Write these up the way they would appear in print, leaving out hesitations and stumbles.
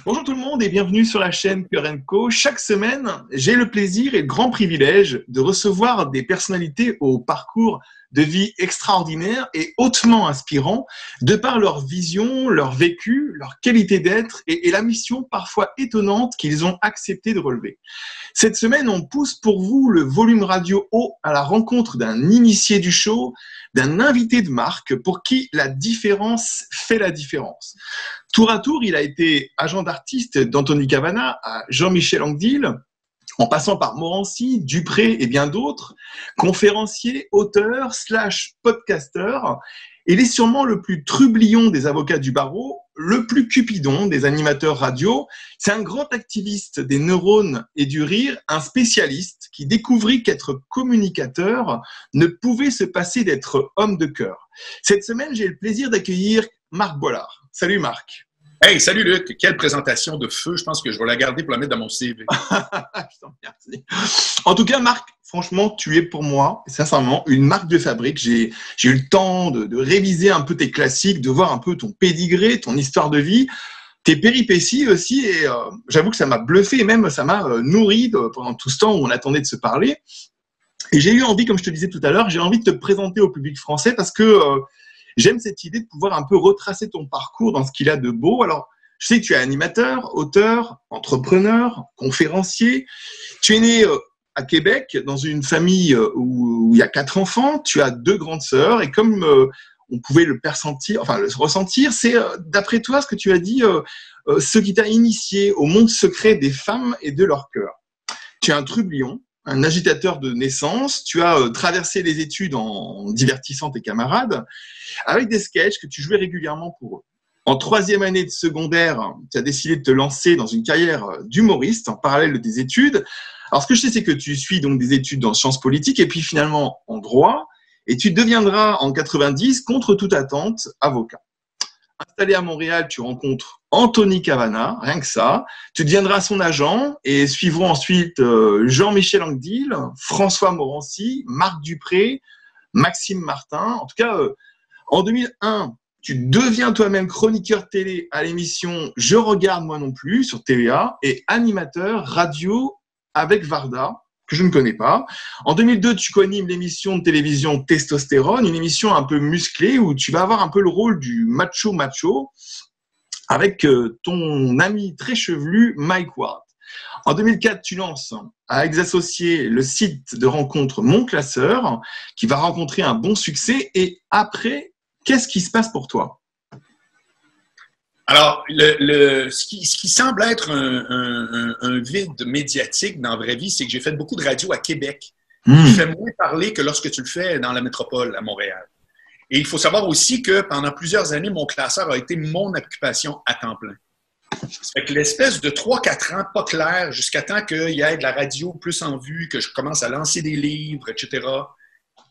Bonjour tout le monde et bienvenue sur la chaîne Cœur & Co. Chaque semaine, j'ai le plaisir et le grand privilège de recevoir des personnalités au parcours de vie extraordinaire et hautement inspirant de par leur vision, leur vécu, leur qualité d'être et la mission parfois étonnante qu'ils ont accepté de relever. Cette semaine, on pousse pour vous le volume radio haut à la rencontre d'un initié du show, d'un invité de marque pour qui la différence fait la différence. Tour à tour, il a été agent d'artiste d'Anthony Cavana à Jean-Michel Anquetil, en passant par Morancy, Dupré et bien d'autres, conférencier, auteur, /podcasteur. Il est sûrement le plus trublion des avocats du barreau, le plus cupidon des animateurs radio. C'est un grand activiste des neurones et du rire, un spécialiste qui découvrit qu'être communicateur ne pouvait se passer d'être homme de cœur. Cette semaine, j'ai le plaisir d'accueillir Marc Boilard. Salut Marc. Hey, salut Luc, quelle présentation de feu. Je pense que je vais la garder pour la mettre dans mon CV. Je t'en remercie. En tout cas, Marc, franchement, tu es pour moi, sincèrement, une marque de fabrique. J'ai eu le temps de réviser un peu tes classiques, de voir un peu ton pédigré, ton histoire de vie, tes péripéties aussi. Et j'avoue que ça m'a bluffé et même ça m'a nourri pendant tout ce temps où on attendait de se parler. Et j'ai eu envie, comme je te disais tout à l'heure, j'ai envie de te présenter au public français parce que j'aime cette idée de pouvoir un peu retracer ton parcours dans ce qu'il a de beau. Alors, je sais que tu es animateur, auteur, entrepreneur, conférencier. Tu es né à Québec, dans une famille où il y a 4 enfants. Tu as 2 grandes sœurs. Et comme on pouvait le ressentir, c'est d'après toi ce que tu as dit, ce qui t'a initié au monde secret des femmes et de leur cœur. Tu es un trublion, un agitateur de naissance. Tu as traversé les études en divertissant tes camarades avec des sketchs que tu jouais régulièrement pour eux. En 3e année de secondaire, tu as décidé de te lancer dans une carrière d'humoriste en parallèle de tes études. Alors, ce que je sais, c'est que tu suis donc des études dans sciences politiques et puis finalement en droit. Et tu deviendras en 90, contre toute attente, avocat. Installé à Montréal, tu rencontres Anthony Cavana, rien que ça. Tu deviendras son agent et suivront ensuite Jean-Michel Anquetil, François Morancy, Marc Dupré, Maxime Martin. En tout cas, en 2001, tu deviens toi-même chroniqueur télé à l'émission Je regarde moi non plus sur TVA et animateur radio avec Varda, que je ne connais pas. En 2002, tu co-animes l'émission de télévision Testostérone, une émission un peu musclée où tu vas avoir un peu le rôle du macho avec ton ami très chevelu Mike Ward. En 2004, tu lances avec des associés le site de rencontre Mon Classeur qui va rencontrer un bon succès. Et après, qu'est-ce qui se passe pour toi? Alors, ce qui semble être un vide médiatique dans la vraie vie, c'est que j'ai fait beaucoup de radio à Québec. Il fait moins parler que lorsque tu le fais dans la métropole, à Montréal. Et il faut savoir aussi que pendant plusieurs années, Mon Classeur a été mon occupation à temps plein. Ça fait que l'espèce de 3-4 ans, pas clair, jusqu'à temps qu'il y ait de la radio plus en vue, que je commence à lancer des livres, etc.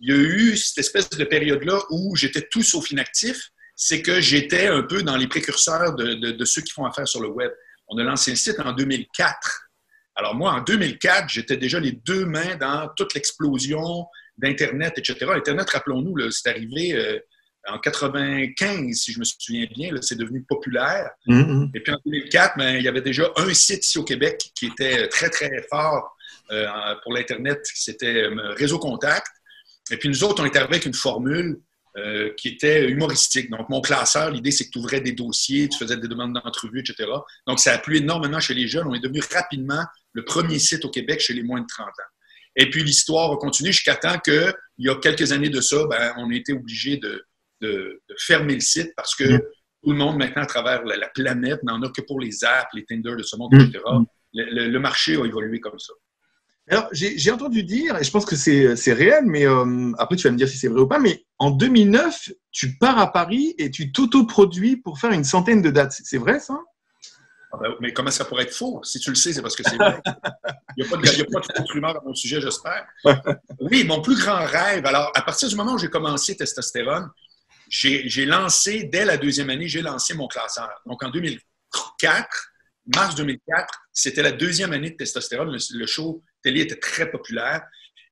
Il y a eu cette espèce de période-là où j'étais tout sauf inactif. C'est que j'étais un peu dans les précurseurs de ceux qui font affaire sur le web. On a lancé le site en 2004. Alors moi, en 2004, j'étais déjà les 2 mains dans toute l'explosion d'Internet, etc. Internet, rappelons-nous, c'est arrivé en 95, si je me souviens bien, c'est devenu populaire. Et puis en 2004, il y avait déjà un site ici au Québec qui était très, très fort pour l'Internet, c'était Réseau Contact. Et puis nous autres, on était arrivés avec une formule qui était humoristique. Donc, Mon Classeur, l'idée, c'est que tu ouvrais des dossiers, tu faisais des demandes d'entrevue, etc. Donc, ça a plu énormément chez les jeunes. On est devenu rapidement le premier site au Québec chez les moins de 30 ans. Et puis, l'histoire a continué jusqu'à temps qu'il y a quelques années de ça, on a été obligé de fermer le site parce que tout le monde, maintenant, à travers la planète, n'en a que pour les apps, les Tinder de ce monde, etc. Le marché a évolué comme ça. Alors, j'ai entendu dire, et je pense que c'est réel, mais après tu vas me dire si c'est vrai ou pas, mais en 2009, tu pars à Paris et tu t'autoproduis pour faire une centaine de dates. C'est vrai, ça? Mais comment ça pourrait être faux? Si tu le sais, c'est parce que c'est vrai. Il n'y a pas de faute rumeur à mon sujet, j'espère. Oui, mon plus grand rêve. Alors, à partir du moment où j'ai commencé Testostérone, j'ai lancé, dès la 2e année, j'ai lancé Mon Classeur. Donc, en 2004, mars 2004, c'était la 2e année de Testostérone. Le show télé était très populaire.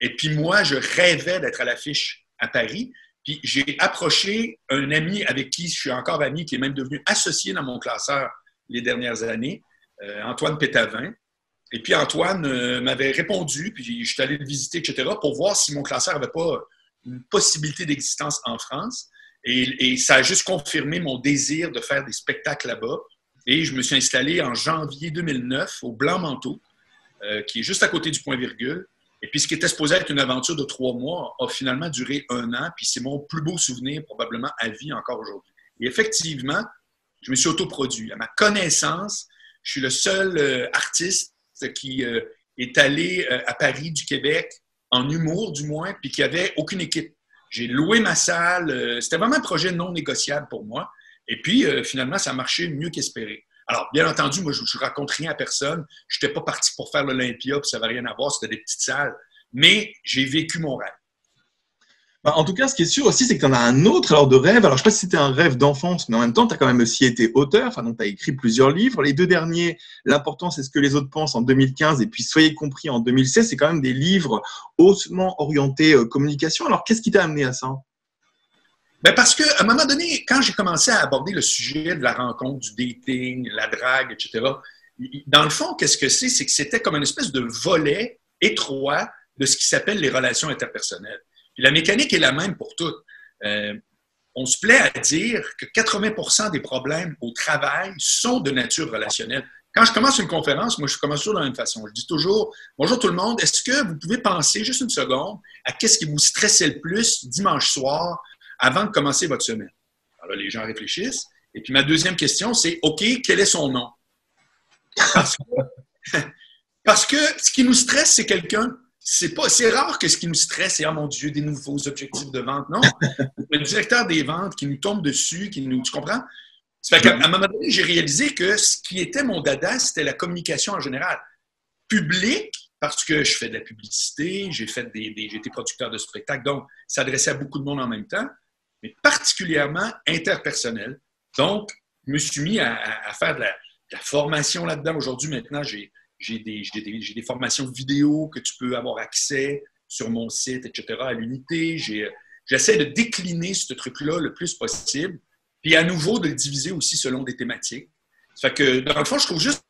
Et puis moi, je rêvais d'être à l'affiche à Paris. Puis j'ai approché un ami avec qui je suis encore ami, qui est même devenu associé dans Mon Classeur les dernières années. Antoine Pétavin. Et puis Antoine m'avait répondu, puis je suis allé le visiter, etc., pour voir si mon classeur n'avait pas une possibilité d'existence en France. Et ça a juste confirmé mon désir de faire des spectacles là-bas. Et je me suis installé en janvier 2009 au Blanc-Manteau, qui est juste à côté du point-virgule. Et puis, ce qui était supposé être une aventure de 3 mois a finalement duré 1 an. Puis, c'est mon plus beau souvenir, probablement, à vie encore aujourd'hui. Et effectivement, je me suis autoproduit. À ma connaissance, je suis le seul artiste qui est allé à Paris, du Québec, en humour du moins, puis qui n'avait aucune équipe. J'ai loué ma salle. C'était vraiment un projet non négociable pour moi. Et puis, finalement, ça a marché mieux qu'espéré. Alors, bien entendu, moi, je ne raconte rien à personne. Je n'étais pas parti pour faire l'Olympia, puis ça n'avait rien à voir, c'était des petites salles. Mais j'ai vécu mon rêve. En tout cas, ce qui est sûr aussi, c'est que tu en as un autre alors de rêve. Alors, je ne sais pas si c'était un rêve d'enfance, mais en même temps, tu as quand même aussi été auteur. Enfin, donc, tu as écrit plusieurs livres. Les 2 derniers, L'important, c'est ce que les autres pensent en 2015 et puis Soyez compris en 2016. C'est quand même des livres hautement orientés communication. Alors, qu'est-ce qui t'a amené à ça? Ben parce qu'à un moment donné, quand j'ai commencé à aborder le sujet de la rencontre, du dating, la drague, etc., dans le fond, qu'est-ce que c'est? C'est que c'était comme une espèce de volet étroit de ce qui s'appelle les relations interpersonnelles. Puis la mécanique est la même pour toutes. On se plaît à dire que 80% des problèmes au travail sont de nature relationnelle. Quand je commence une conférence, moi, je commence toujours de la même façon. Je dis toujours, bonjour tout le monde, est-ce que vous pouvez penser juste une seconde à qu'est-ce qui vous stressait le plus dimanche soir avant de commencer votre semaine? Alors là, les gens réfléchissent. Et puis ma deuxième question, c'est, OK, quel est son nom? Parce que ce qui nous stresse, c'est quelqu'un. C'est rare que ce qui nous stresse, c'est « Oh mon Dieu, des nouveaux objectifs de vente ». Non, le directeur des ventes qui nous tombe dessus, tu comprends? Ça fait qu'à un moment donné, j'ai réalisé que ce qui était mon dada, c'était la communication en général. Public, parce que je fais de la publicité, j'ai été producteur de spectacles, donc ça s'adressait à beaucoup de monde en même temps, mais particulièrement interpersonnel. Donc, je me suis mis à faire de la formation là-dedans. Aujourd'hui, maintenant, j'ai des formations vidéo que tu peux avoir accès sur mon site, etc., à l'unité. J'essaie de décliner ce truc-là le plus possible, puis à nouveau de le diviser aussi selon des thématiques. Ça fait que, dans le fond, je trouve juste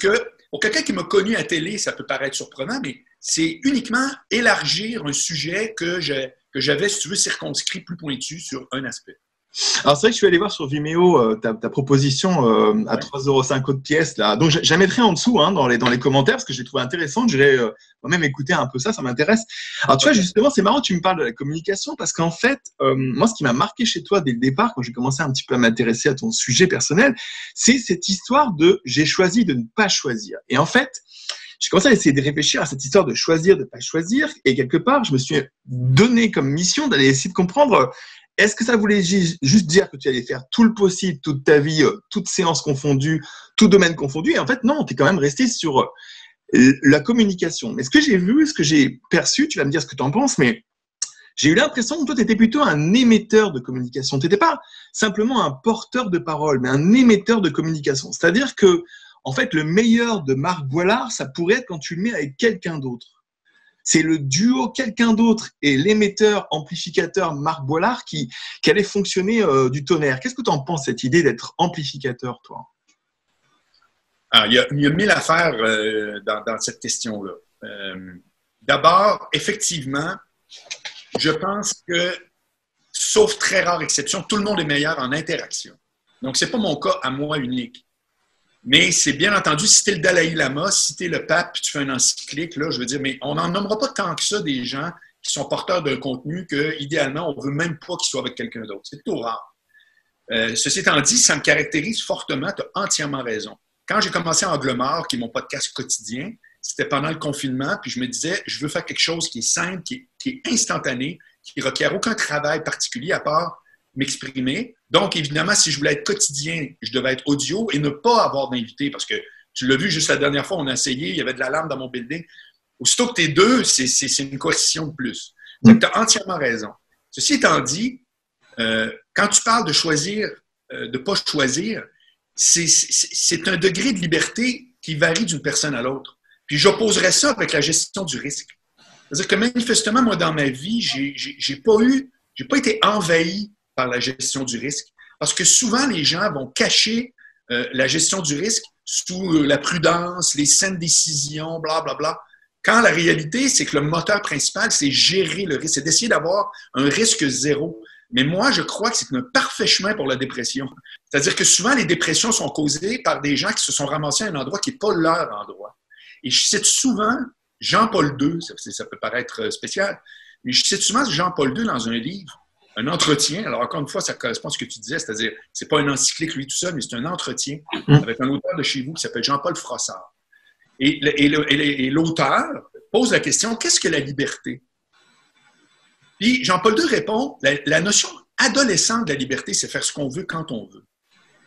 que, pour quelqu'un qui m'a connu à télé, ça peut paraître surprenant, mais c'est uniquement élargir un sujet que j'avais, si tu veux, circonscrit, plus pointu sur un aspect. Alors, c'est vrai que je suis allé voir sur Vimeo ta proposition à 3,50 € de pièce. Là. Donc, je la mettrai en dessous dans les commentaires parce que je l'ai trouvé intéressante. J'irai moi-même écouter un peu ça, ça m'intéresse. Alors, tu vois, justement, c'est marrant que tu me parles de la communication parce qu'en fait, moi, ce qui m'a marqué chez toi dès le départ, quand j'ai commencé un petit peu à m'intéresser à ton sujet personnel, c'est cette histoire de « j'ai choisi de ne pas choisir ». Et en fait, j'ai commencé à essayer de réfléchir à cette histoire de choisir, de ne pas choisir. Et quelque part, je me suis donné comme mission d'aller essayer de comprendre est-ce que ça voulait juste dire que tu allais faire tout le possible, toute ta vie, toutes séances confondues, tout domaine confondu. Et en fait, non, tu es quand même resté sur la communication. Mais ce que j'ai vu, ce que j'ai perçu, tu vas me dire ce que tu en penses, mais j'ai eu l'impression que toi, tu étais plutôt un émetteur de communication. Tu n'étais pas simplement un porteur de parole, mais un émetteur de communication. C'est-à-dire que, en fait, le meilleur de Marc Boilard, ça pourrait être quand tu le mets avec quelqu'un d'autre. C'est le duo quelqu'un d'autre et l'émetteur amplificateur Marc Boilard qui allait fonctionner du tonnerre. Qu'est-ce que tu en penses, cette idée d'être amplificateur, toi? Alors, il y a 1000 affaires dans cette question-là. D'abord, effectivement, je pense que, sauf très rare exception, tout le monde est meilleur en interaction. Donc, ce n'est pas mon cas à moi unique. Mais c'est bien entendu, si tu es le Dalai Lama, si tu es le pape, puis tu fais un encyclique, là, je veux dire, mais on n'en nommera pas tant que ça des gens qui sont porteurs d'un contenu qu'idéalement, on ne veut même pas qu'ils soient avec quelqu'un d'autre. C'est plutôt rare. Ceci étant dit, ça me caractérise fortement, tu as entièrement raison. Quand j'ai commencé Angle Mort, qui est mon podcast quotidien, c'était pendant le confinement, puis je me disais, je veux faire quelque chose qui est simple, qui est instantané, qui ne requiert aucun travail particulier à part m'exprimer. Donc, évidemment, si je voulais être quotidien, je devais être audio et ne pas avoir d'invité parce que tu l'as vu juste la dernière fois, on a essayé, il y avait de l'alarme dans mon building. Aussitôt que tu es deux, c'est une coercition de plus. Donc, tu as entièrement raison. Ceci étant dit, quand tu parles de choisir, de ne pas choisir, c'est un degré de liberté qui varie d'une personne à l'autre. Puis j'opposerais ça avec la gestion du risque. C'est-à-dire que manifestement, moi, dans ma vie, j'ai pas été envahi par la gestion du risque. Parce que souvent, les gens vont cacher la gestion du risque sous la prudence, les saines décisions, blablabla. Quand la réalité, c'est que le moteur principal, c'est gérer le risque, c'est d'essayer d'avoir un risque zéro. Mais moi, je crois que c'est un parfait chemin pour la dépression. C'est-à-dire que souvent, les dépressions sont causées par des gens qui se sont ramassés à un endroit qui n'est pas leur endroit. Et je cite souvent Jean-Paul II, ça peut paraître spécial, mais je cite souvent Jean-Paul II dans un livre, un entretien. Alors, encore une fois, ça correspond à ce que tu disais, c'est-à-dire, c'est pas un encyclique lui tout seul, mais c'est un entretien avec un auteur de chez vous qui s'appelle Jean-Paul Frossard. Et l'auteur pose la question, qu'est-ce que la liberté? Puis Jean-Paul II répond, la notion adolescente de la liberté, c'est faire ce qu'on veut quand on veut.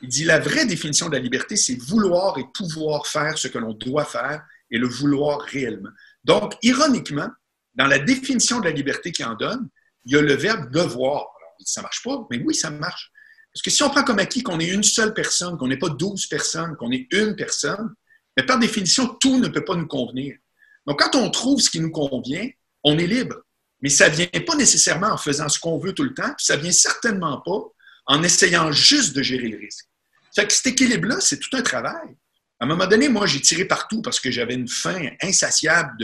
Il dit, la vraie définition de la liberté, c'est vouloir et pouvoir faire ce que l'on doit faire et le vouloir réellement. Donc, ironiquement, dans la définition de la liberté qu'il en donne, il y a le verbe devoir. Alors, ça ne marche pas, mais oui, ça marche. Parce que si on prend comme acquis qu'on est une seule personne, qu'on n'est pas 12 personnes, qu'on est une personne, mais par définition, tout ne peut pas nous convenir. Donc, quand on trouve ce qui nous convient, on est libre. Mais ça ne vient pas nécessairement en faisant ce qu'on veut tout le temps, puis ça ne vient certainement pas en essayant juste de gérer le risque. Fait que cet équilibre-là, c'est tout un travail. À un moment donné, moi, j'ai tiré partout parce que j'avais une faim insatiable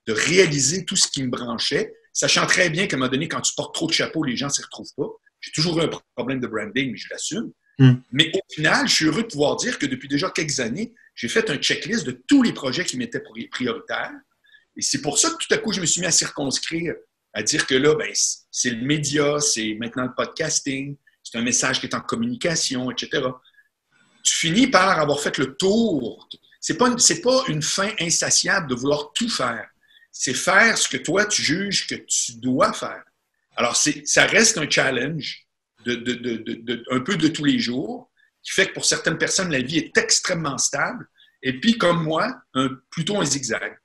de réaliser tout ce qui me branchait, sachant très bien qu'à un moment donné, quand tu portes trop de chapeaux, les gens ne s'y retrouvent pas. J'ai toujours eu un problème de branding, mais je l'assume. Mais au final, je suis heureux de pouvoir dire que depuis déjà quelques années, j'ai fait un checklist de tous les projets qui m'étaient prioritaires. Et c'est pour ça que tout à coup, je me suis mis à circonscrire, à dire que là, ben, c'est le média, c'est maintenant le podcasting, c'est un message qui est en communication, etc. Tu finis par avoir fait le tour. C'est pas une fin insatiable de vouloir tout faire. C'est faire ce que toi, tu juges que tu dois faire. Alors, ça reste un challenge un peu de tous les jours, qui fait que pour certaines personnes, la vie est extrêmement stable. Et puis, comme moi, plutôt un zigzag.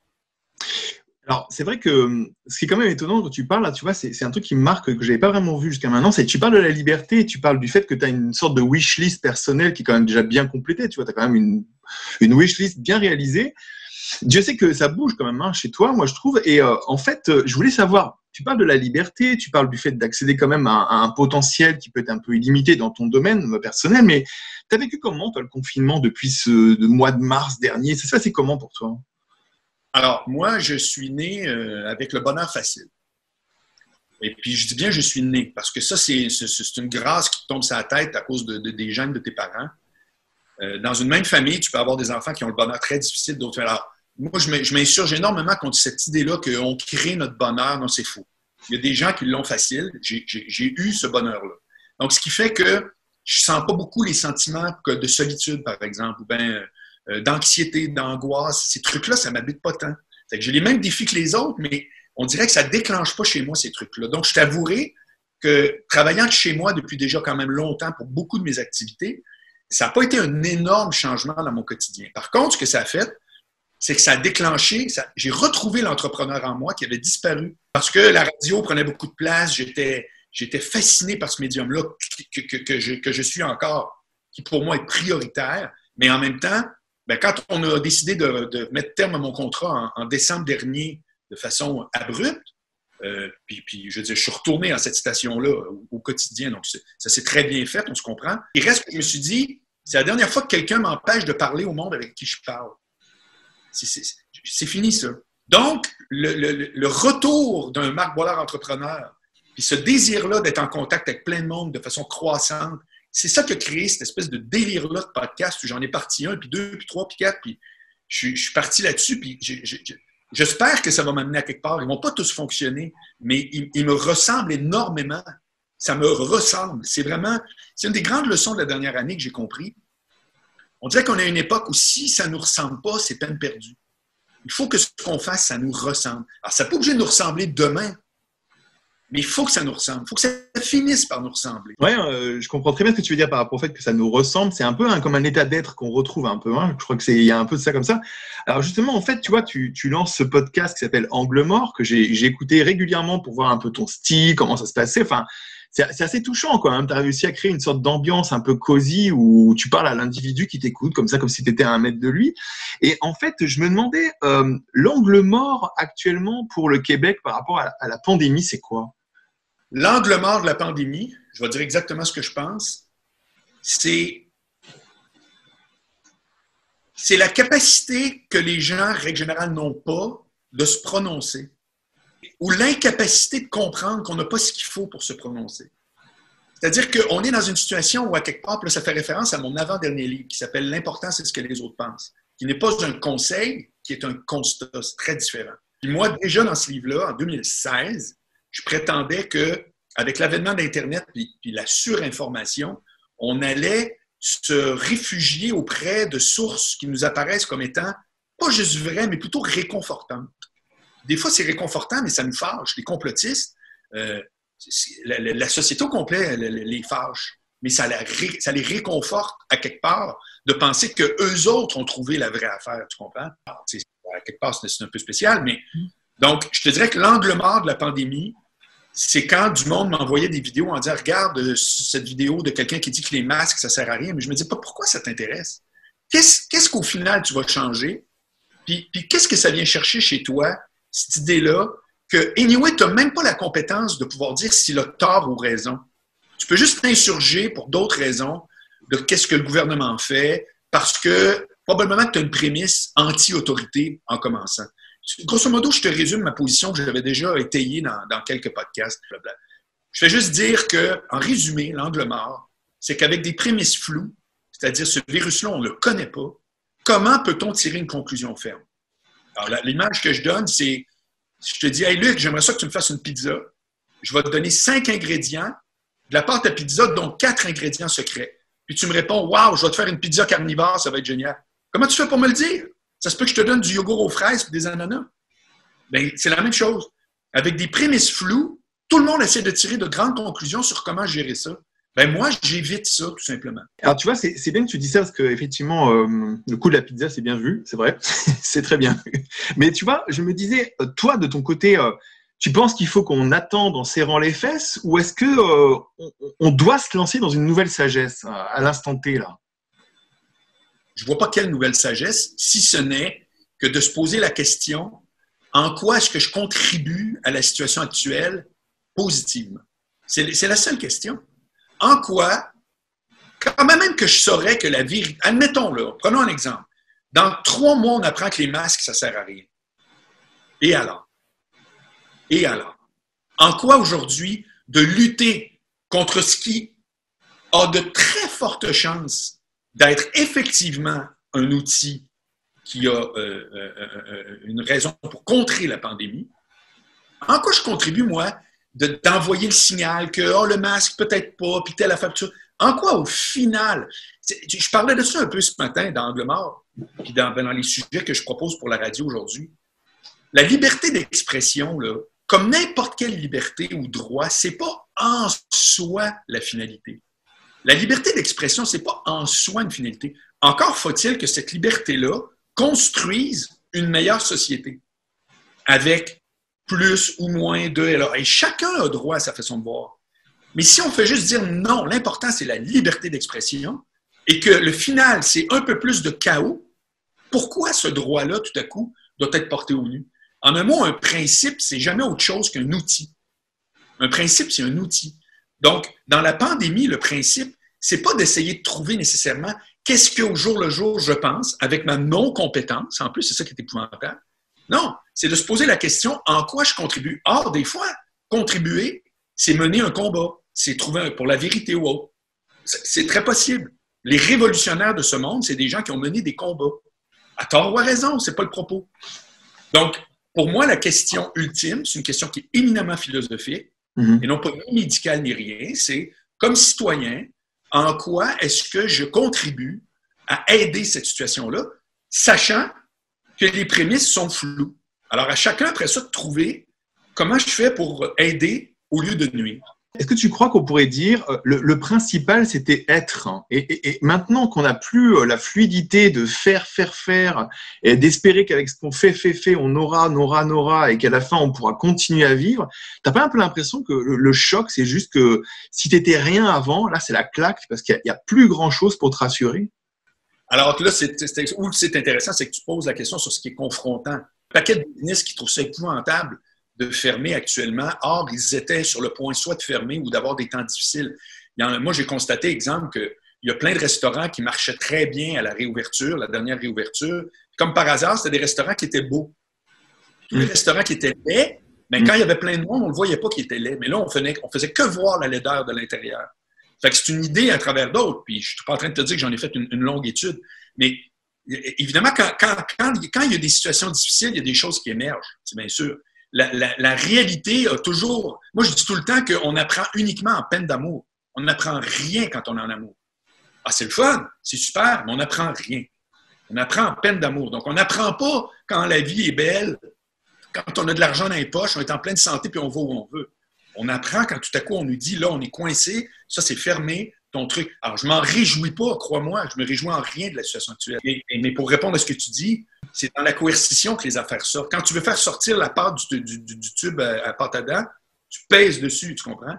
Alors, c'est vrai que ce qui est quand même étonnant quand tu parles, là, tu vois, c'est un truc qui me marque, que je n'avais pas vraiment vu jusqu'à maintenant, c'est que tu parles de la liberté, tu parles du fait que tu as une sorte de wish list personnelle qui est quand même déjà bien complétée, tu vois, tu as quand même une wish list bien réalisée. Dieu sait que ça bouge quand même hein, chez toi, moi je trouve. Et en fait, je voulais savoir, tu parles de la liberté, tu parles du fait d'accéder quand même à un potentiel qui peut être un peu illimité dans ton domaine personnel, mais tu as vécu comment, toi, le confinement depuis ce mois de mars dernier? Ça se passait comment pour toi? Alors, moi, je suis né avec le bonheur facile. Et puis, je dis bien je suis né, parce que ça, c'est une grâce qui tombe sur la tête à cause des gènes de tes parents. Dans une même famille, tu peux avoir des enfants qui ont le bonheur très difficile, d'autres. Alors, moi, je m'insurge énormément contre cette idée-là qu'on crée notre bonheur. Non, c'est faux. Il y a des gens qui l'ont facile. J'ai eu ce bonheur-là. Donc, ce qui fait que je sens pas beaucoup les sentiments de solitude, par exemple, ou bien d'anxiété, d'angoisse. Ces trucs-là, ça m'habite pas tant. Fait que j'ai les mêmes défis que les autres, mais on dirait que ça déclenche pas chez moi ces trucs-là. Donc, je t'avouerai que travaillant de chez moi depuis déjà quand même longtemps pour beaucoup de mes activités, ça n'a pas été un énorme changement dans mon quotidien. Par contre, ce que ça a fait, c'est que ça a déclenché, j'ai retrouvé l'entrepreneur en moi qui avait disparu. Parce que la radio prenait beaucoup de place, j'étais fasciné par ce médium-là que je suis encore, qui pour moi est prioritaire. Mais en même temps, ben, quand on a décidé de mettre terme à mon contrat en décembre dernier de façon abrupte, puis je veux dire, je suis retourné à cette station-là au quotidien, donc ça s'est très bien fait, on se comprend. Il reste que je me suis dit, c'est la dernière fois que quelqu'un m'empêche de parler au monde avec qui je parle. C'est fini, ça. Donc, le retour d'un Marc Boilard entrepreneur, puis ce désir-là d'être en contact avec plein de monde de façon croissante, c'est ça qui a créé cette espèce de délire-là de podcast où j'en ai parti 1, puis 2, puis 3, puis 4, puis je suis parti là-dessus, puis j'espère que ça va m'amener à quelque part. Ils ne vont pas tous fonctionner, mais ils me ressemblent énormément. Ça me ressemble. C'est une des grandes leçons de la dernière année que j'ai compris. On dirait qu'on est à une époque où si ça ne nous ressemble pas, c'est peine perdue. Il faut que ce qu'on fasse, ça nous ressemble. Alors, ça n'est pas obligé de nous ressembler demain, mais il faut que ça nous ressemble. Il faut que ça finisse par nous ressembler. Oui, je comprends très bien ce que tu veux dire par rapport au fait que ça nous ressemble. C'est un peu comme un état d'être qu'on retrouve un peu. Je crois qu'il y a un peu de ça comme ça. Alors justement, en fait, tu vois, tu lances ce podcast qui s'appelle Angle mort, que j'ai écouté régulièrement pour voir un peu ton style, comment ça se passait. Enfin, c'est assez touchant, quoi. Tu as réussi à créer une sorte d'ambiance un peu cosy où tu parles à l'individu qui t'écoute, comme ça, comme si tu étais à 1 mètre de lui. Et en fait, je me demandais, l'angle mort actuellement pour le Québec par rapport à la pandémie, c'est quoi? L'angle mort de la pandémie, je vais dire exactement ce que je pense, c'est c'est la capacité que les gens, règle générale, n'ont pas de se prononcer ou l'incapacité de comprendre qu'on n'a pas ce qu'il faut pour se prononcer. C'est-à-dire qu'on est dans une situation où, à quelque part, là, ça fait référence à mon avant-dernier livre qui s'appelle « L'important, c'est ce que les autres pensent », qui n'est pas un conseil, qui est un constat. C'est très différent. Puis moi, déjà dans ce livre-là, en 2016, je prétendais qu'avec l'avènement d'Internet puis la surinformation, on allait se réfugier auprès de sources qui nous apparaissent comme étant pas juste vraies, mais plutôt réconfortantes. Des fois, c'est réconfortant, mais ça nous fâche. Les complotistes, la société au complet les fâche, mais ça les réconforte à quelque part de penser qu'eux autres ont trouvé la vraie affaire, tu comprends? Alors, à quelque part, c'est un peu spécial, mais donc, je te dirais que l'angle mort de la pandémie, c'est quand du monde m'envoyait des vidéos en disant « Regarde cette vidéo de quelqu'un qui dit que les masques, ça sert à rien. » Mais je me dis pas pourquoi ça t'intéresse. Qu'est-ce qu'au final, tu vas changer? Puis qu'est-ce que ça vient chercher chez toi, cette idée-là, que, anyway, tu n'as même pas la compétence de pouvoir dire s'il a tort ou raison. Tu peux juste t'insurger pour d'autres raisons de qu'est-ce que le gouvernement fait, parce que probablement que tu as une prémisse anti-autorité en commençant. Grosso modo, je te résume ma position que j'avais déjà étayée dans quelques podcasts. Blablabla. Je fais juste dire qu'en résumé, l'angle mort, c'est qu'avec des prémices floues, c'est-à-dire ce virus-là, on ne le connaît pas, comment peut-on tirer une conclusion ferme? Alors, l'image que je donne, c'est, je te dis, « Hey Luc, j'aimerais ça que tu me fasses une pizza. Je vais te donner 5 ingrédients de la pâte à pizza, dont 4 ingrédients secrets. Puis tu me réponds, « Wow, je vais te faire une pizza carnivore, ça va être génial. » Comment tu fais pour me le dire? Ça se peut que je te donne du yogourt aux fraises et des ananas. Bien, c'est la même chose. Avec des prémices floues, tout le monde essaie de tirer de grandes conclusions sur comment gérer ça. Ben moi, j'évite ça, tout simplement. Alors, tu vois, c'est bien que tu dis ça, parce qu'effectivement, le coup de la pizza, c'est bien vu, c'est vrai, c'est très bien vu. Mais tu vois, je me disais, toi, de ton côté, tu penses qu'il faut qu'on attende en serrant les fesses, ou est-ce que on doit se lancer dans une nouvelle sagesse à l'instant T, là? Je ne vois pas quelle nouvelle sagesse, si ce n'est que de se poser la question en quoi est-ce que je contribue à la situation actuelle positivement? C'est la seule question. En quoi, quand même que je saurais que la vérité... Admettons, là, prenons un exemple. Dans 3 mois, on apprend que les masques, ça ne sert à rien. Et alors? Et alors? En quoi aujourd'hui de lutter contre ce qui a de très fortes chances d'être effectivement un outil qui a une raison pour contrer la pandémie, en quoi je contribue, moi, d'envoyer le signal que le masque, peut-être pas, puis telle affaire, tout ça. En quoi, au final, je parlais de ça un peu ce matin dans Angle mort, puis dans les sujets que je propose pour la radio aujourd'hui. La liberté d'expression, là, comme n'importe quelle liberté ou droit, c'est pas en soi la finalité. La liberté d'expression, c'est pas en soi une finalité. Encore faut-il que cette liberté-là construise une meilleure société avec plus ou moins de... Et chacun a droit à sa façon de voir. Mais si on fait juste dire non, l'important, c'est la liberté d'expression et que le final, c'est un peu plus de chaos, pourquoi ce droit-là, tout à coup, doit être porté au nu? En un mot, un principe, c'est jamais autre chose qu'un outil. Un principe, c'est un outil. Donc, dans la pandémie, le principe, c'est pas d'essayer de trouver nécessairement qu'est-ce qu'au jour le jour je pense avec ma non-compétence. En plus, c'est ça qui est épouvantable. Non, c'est de se poser la question en quoi je contribue. Or, des fois, contribuer, c'est mener un combat, c'est trouver pour la vérité ou autre. C'est très possible. Les révolutionnaires de ce monde, c'est des gens qui ont mené des combats. À tort ou à raison, c'est pas le propos. Donc, pour moi, la question ultime, c'est une question qui est éminemment philosophique, et non pas ni médicale ni rien. C'est, comme citoyen, en quoi est-ce que je contribue à aider cette situation-là, sachant que les prémices sont floues. Alors, à chacun, après ça, de trouver comment je fais pour aider au lieu de nuire. Est-ce que tu crois qu'on pourrait dire le principal, c'était être, hein, et maintenant qu'on n'a plus la fluidité de faire, et d'espérer qu'avec ce qu'on fait, on aura, et qu'à la fin, on pourra continuer à vivre, t'as pas un peu l'impression que le choc, c'est juste que si t'étais rien avant, là, c'est la claque, parce qu'il y a plus grand-chose pour te rassurer? Alors là, où c'est intéressant, c'est que tu poses la question sur ce qui est confrontant. Un paquet de business qui trouvent ça épouvantable de fermer actuellement. Or, ils étaient sur le point soit de fermer ou d'avoir des temps difficiles. Moi, j'ai constaté, exemple, que il y a plein de restaurants qui marchaient très bien à la réouverture, la dernière réouverture. Comme par hasard, c'était des restaurants qui étaient beaux. Tous les restaurants qui étaient laids, mais quand il y avait plein de monde, on ne le voyait pas qu'ils étaient laids. Mais là, on faisait que voir la laideur de l'intérieur. Fait que c'est une idée à travers d'autres. Puis je ne suis pas en train de te dire que j'en ai fait une longue étude. Mais évidemment, quand il y a des situations difficiles, il y a des choses qui émergent, c'est bien sûr. La réalité a toujours... Moi, je dis tout le temps qu'on apprend uniquement en peine d'amour. On n'apprend rien quand on est en amour. Ah, c'est le fun, c'est super, mais on n'apprend rien. On apprend en peine d'amour. Donc, on n'apprend pas quand la vie est belle, quand on a de l'argent dans les poches, on est en pleine santé puis on va où on veut. On apprend quand tout à coup on nous dit, là, on est coincé, ça c'est fermé, ton truc. Alors, je m'en réjouis pas, crois-moi, je me réjouis en rien de la situation actuelle. Mais pour répondre à ce que tu dis, c'est dans la coercition que les affaires sortent. Quand tu veux faire sortir la pâte du tube à pâte à dents, tu pèses dessus, tu comprends?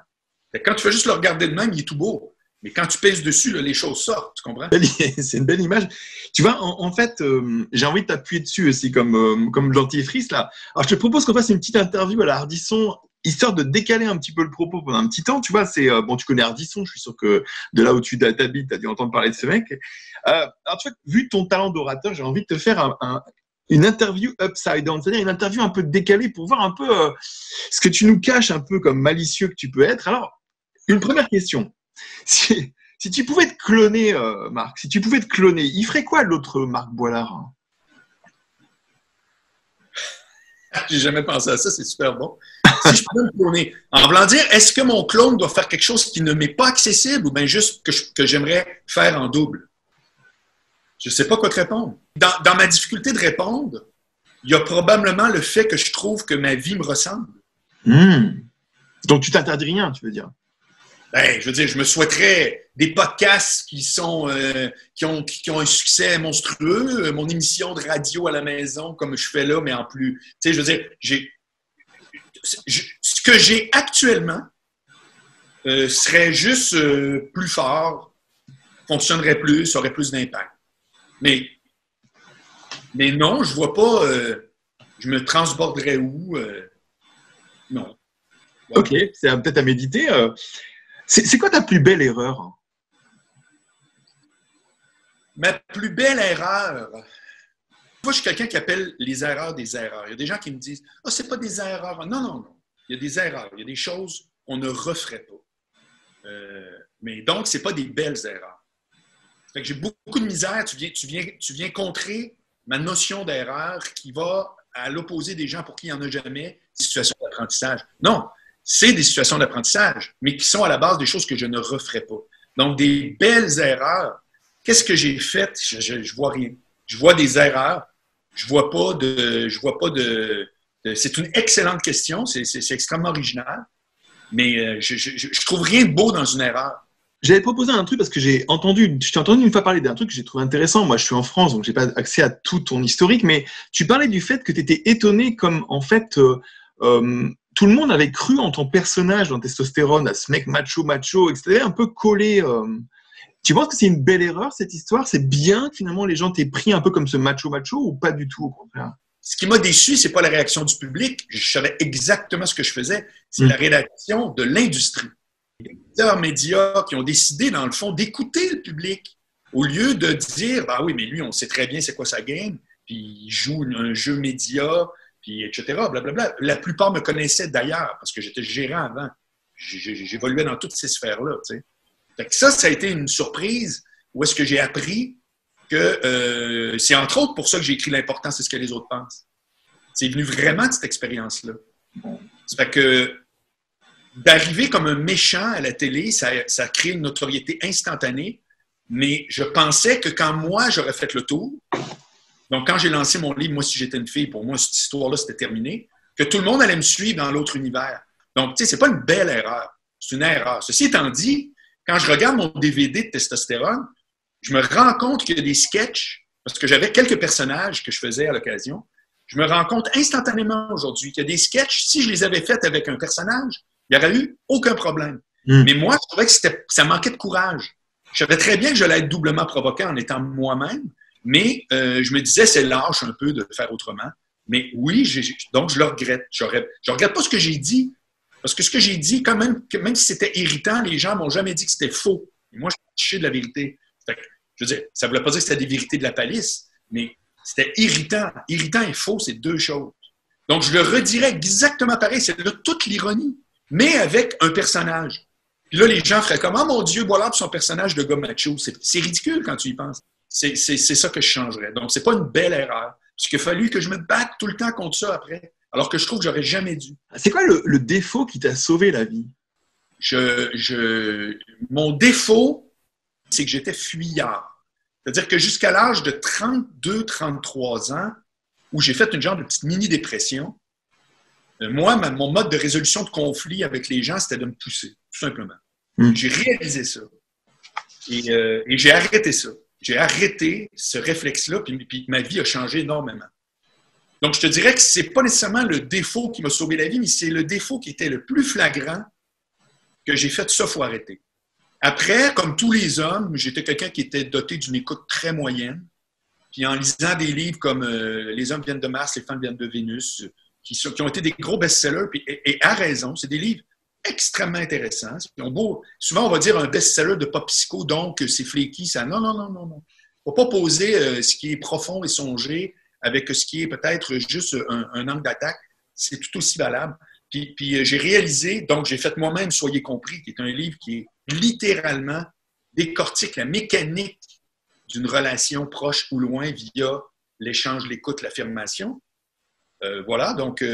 Quand tu fais juste le regarder de même, il est tout beau. Mais quand tu pèses dessus, là, les choses sortent, tu comprends? C'est une belle image. Tu vois, en fait, j'ai envie de t'appuyer dessus aussi comme dentifrice, là. Alors, je te propose qu'on fasse une petite interview à la Ardisson, histoire de décaler un petit peu le propos pendant un petit temps. Tu vois, c'est bon, tu connais Ardisson, je suis sûr que de là où tu t'habites, tu as dû entendre parler de ce mec. Alors, tu vois, vu ton talent d'orateur, j'ai envie de te faire une interview upside down, c'est-à-dire une interview un peu décalée pour voir un peu ce que tu nous caches un peu comme malicieux que tu peux être. Alors, une première question. Si tu pouvais te cloner, Marc, si tu pouvais te cloner, il ferait quoi l'autre Marc Boilard? J'ai jamais pensé à ça, c'est super bon. Si je pouvais me cloner, en voulant dire, est-ce que mon clone doit faire quelque chose qui ne m'est pas accessible ou bien juste que j'aimerais faire en double? Je ne sais pas quoi te répondre. Dans ma difficulté de répondre, il y a probablement le fait que je trouve que ma vie me ressemble. Donc, tu t'interdis rien, tu veux dire? Ben, je veux dire, je me souhaiterais des podcasts qui ont un succès monstrueux, mon émission de radio à la maison, comme je fais là, mais en plus. Tu sais, je veux dire, ce que j'ai actuellement serait juste plus fort, fonctionnerait plus, aurait plus d'impact. Mais non, je vois pas, je me transborderais où? Non. Voilà. Ok, c'est peut-être à méditer. C'est quoi ta plus belle erreur? Ma plus belle erreur? Moi, je suis quelqu'un qui appelle les erreurs des erreurs. Il y a des gens qui me disent « Ah, c'est pas des erreurs. » Non, non, non. Il y a des erreurs. Il y a des choses qu'on ne referait pas. Mais donc, c'est pas des belles erreurs. Fait que j'ai beaucoup de misère. Tu viens contrer ma notion d'erreur qui va à l'opposé des gens pour qui il n'y en a jamais, des situations d'apprentissage. Non, c'est des situations d'apprentissage, mais qui sont à la base des choses que je ne referai pas. Donc, des belles erreurs. Qu'est-ce que j'ai fait? Je vois rien. Je vois des erreurs. Je vois pas de c'est une excellente question. C'est extrêmement original. Mais je trouve rien de beau dans une erreur. J'avais proposé un truc parce que je t'ai entendu une fois parler d'un truc que j'ai trouvé intéressant. Moi, je suis en France, donc j'ai pas accès à tout ton historique, mais tu parlais du fait que tu étais étonné comme, en fait, tout le monde avait cru en ton personnage dans Testostérone, à ce mec macho, et que c'était un peu collé. Tu penses que c'est une belle erreur, cette histoire? C'est bien que finalement les gens t'aient pris un peu comme ce macho ou pas du tout, au contraire? Ce qui m'a déçu, c'est pas la réaction du public. Je savais exactement ce que je faisais. C'est la réaction de l'industrie. Plusieurs médias qui ont décidé, dans le fond, d'écouter le public au lieu de dire « Ben oui, mais lui, on sait très bien c'est quoi sa game, puis il joue un jeu média, puis etc. blablabla. » La plupart me connaissaient d'ailleurs parce que j'étais gérant avant. J'évoluais dans toutes ces sphères-là. Tu sais. Fait que ça a été une surprise où est-ce que j'ai appris que c'est entre autres pour ça que j'ai écrit l'important, c'est ce que les autres pensent. C'est venu vraiment de cette expérience-là. Ça fait que d'arriver comme un méchant à la télé, ça a créé une notoriété instantanée, mais je pensais que quand moi, j'aurais fait le tour, donc quand j'ai lancé mon livre, moi, si j'étais une fille, pour moi, cette histoire-là, c'était terminé, que tout le monde allait me suivre dans l'autre univers. Donc, tu sais, c'est pas une belle erreur, c'est une erreur. Ceci étant dit, quand je regarde mon DVD de Testostérone, je me rends compte qu'il y a des sketchs, parce que j'avais quelques personnages que je faisais à l'occasion, je me rends compte instantanément aujourd'hui qu'il y a des sketchs, si je les avais faits avec un personnage, il n'y aurait eu aucun problème. Mais moi, je trouvais que ça manquait de courage. Je savais très bien que j'allais être doublement provoqué en étant moi-même, mais je me disais, c'est lâche un peu de faire autrement. Mais oui, donc je le regrette. Je regrette pas ce que j'ai dit, parce que ce que j'ai dit, quand même si c'était irritant, les gens m'ont jamais dit que c'était faux. Et moi, je afficher de la vérité. Fait que, je veux dire, ça ne voulait pas dire que c'était des vérités de la palisse, mais c'était irritant. Irritant et faux, c'est deux choses. Donc, je le redirais exactement pareil. C'est là toute l'ironie, mais avec un personnage. Puis là, les gens feraient comme « Oh mon Dieu, voilà pour son personnage de gars macho. » C'est ridicule quand tu y penses. C'est ça que je changerais. Donc, c'est pas une belle erreur. Parce qu'il a fallu que je me batte tout le temps contre ça après, alors que je trouve que j'aurais jamais dû. C'est quoi le défaut qui t'a sauvé la vie? Mon défaut, c'est que j'étais fuyard. C'est-à-dire que jusqu'à l'âge de 32-33 ans, où j'ai fait une genre de petite mini-dépression, moi, mon mode de résolution de conflit avec les gens, c'était de me pousser, tout simplement. J'ai réalisé ça. Et j'ai arrêté ça. J'ai arrêté ce réflexe-là, puis ma vie a changé énormément. Donc, je te dirais que ce n'est pas nécessairement le défaut qui m'a sauvé la vie, mais c'est le défaut qui était le plus flagrant que j'ai fait ça, il faut arrêter. Après, comme tous les hommes, j'étais quelqu'un qui était doté d'une écoute très moyenne. Puis en lisant des livres comme Les hommes viennent de Mars, les femmes viennent de Vénus, qui ont été des gros best-sellers, et à raison, c'est des livres extrêmement intéressants. Souvent, on va dire un best-seller de pop psycho, donc c'est flaky, ça. Non. Il ne faut pas poser ce qui est profond et songé avec ce qui est peut-être juste un angle d'attaque. C'est tout aussi valable. Puis j'ai réalisé, donc j'ai fait moi-même Soyez compris, qui est un livre qui est littéralement décortique la mécanique d'une relation proche ou loin via l'échange, l'écoute, l'affirmation. Voilà, donc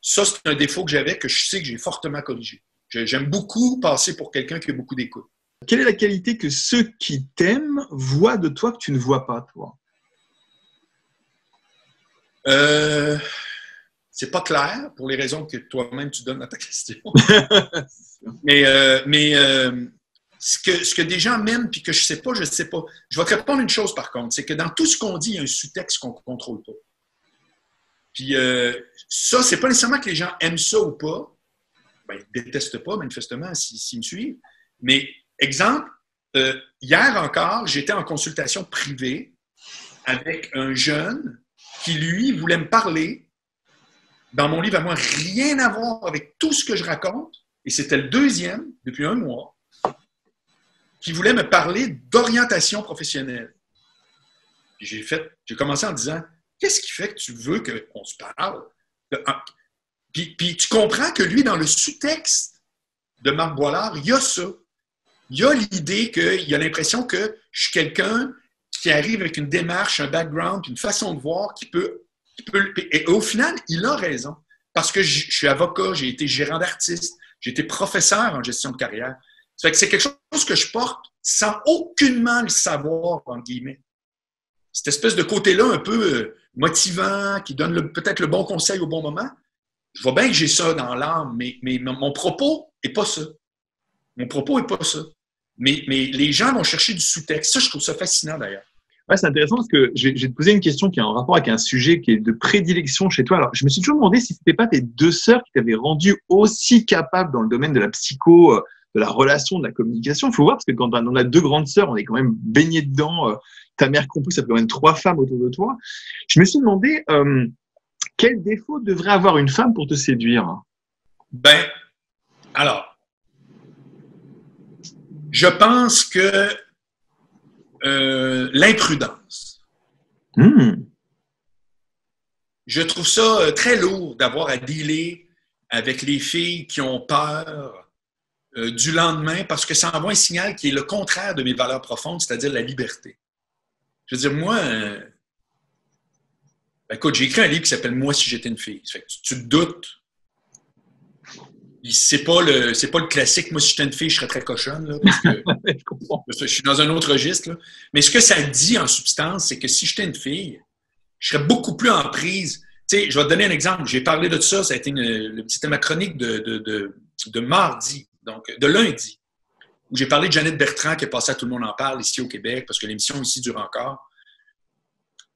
ça, c'est un défaut que j'avais que je sais que j'ai fortement corrigé. J'aime beaucoup passer pour quelqu'un qui a beaucoup d'écoute. Quelle est la qualité que ceux qui t'aiment voient de toi que tu ne vois pas, toi? C'est pas clair, pour les raisons que toi-même tu donnes à ta question. mais ce que des gens m'aiment puis que je sais pas. Je vais te répondre une chose, par contre, c'est que dans tout ce qu'on dit, il y a un sous-texte qu'on ne contrôle pas. Puis ça, c'est pas nécessairement que les gens aiment ça ou pas. Ben, ils ne détestent pas, manifestement, s'ils me suivent. Mais, exemple, hier encore, j'étais en consultation privée avec un jeune qui, lui, voulait me parler. Dans mon livre à moi, rien à voir avec tout ce que je raconte. Et c'était le deuxième, depuis un mois, qui voulait me parler d'orientation professionnelle. Puis j'ai commencé en disant, qu'est-ce qui fait que tu veux qu'on se parle? Puis tu comprends que lui, dans le sous-texte de Marc Boilard, il y a ça. Il y a l'idée qu'il a l'impression que je suis quelqu'un qui arrive avec une démarche, un background, une façon de voir et au final, il a raison. Parce que je suis avocat, j'ai été gérant d'artiste, j'ai été professeur en gestion de carrière. Ça fait que c'est quelque chose que je porte sans aucunement le savoir, entre guillemets. Cette espèce de côté-là un peu motivant, qui donne peut-être le bon conseil au bon moment. Je vois bien que j'ai ça dans l'âme, mais mon propos n'est pas ça. Mon propos n'est pas ça. Mais les gens vont chercher du sous-texte. Ça, je trouve ça fascinant, d'ailleurs. Ouais, c'est intéressant parce que je vais te poser une question qui est en rapport avec un sujet qui est de prédilection chez toi. Alors, je me suis toujours demandé si c'était pas tes deux sœurs qui t'avaient rendu aussi capable dans le domaine de la psycho, de la relation, de la communication. Il faut voir parce que quand on a deux grandes sœurs, on est quand même baigné dedans. Ta mère compris, ça fait quand même 3 femmes autour de toi. Je me suis demandé quel défaut devrait avoir une femme pour te séduire? Ben, alors, je pense que l'imprudence. Je trouve ça très lourd d'avoir à dealer avec les filles qui ont peur du lendemain parce que ça envoie un signal qui est le contraire de mes valeurs profondes, c'est-à-dire la liberté. Je veux dire, moi, écoute, j'ai écrit un livre qui s'appelle « Moi, si j'étais une fille ». Ça fait que tu te doutes. C'est pas le classique. Moi, si j'étais une fille, je serais très cochonne. Là, parce que je comprends. Je suis dans un autre registre. Là. Mais ce que ça dit en substance, c'est que si j'étais une fille, je serais beaucoup plus en prise. Tu sais, je vais te donner un exemple. J'ai parlé de ça. C'était ma chronique de mardi, donc de lundi, où j'ai parlé de Jeannette Bertrand qui est passée à Tout le monde en parle ici au Québec parce que l'émission ici dure encore.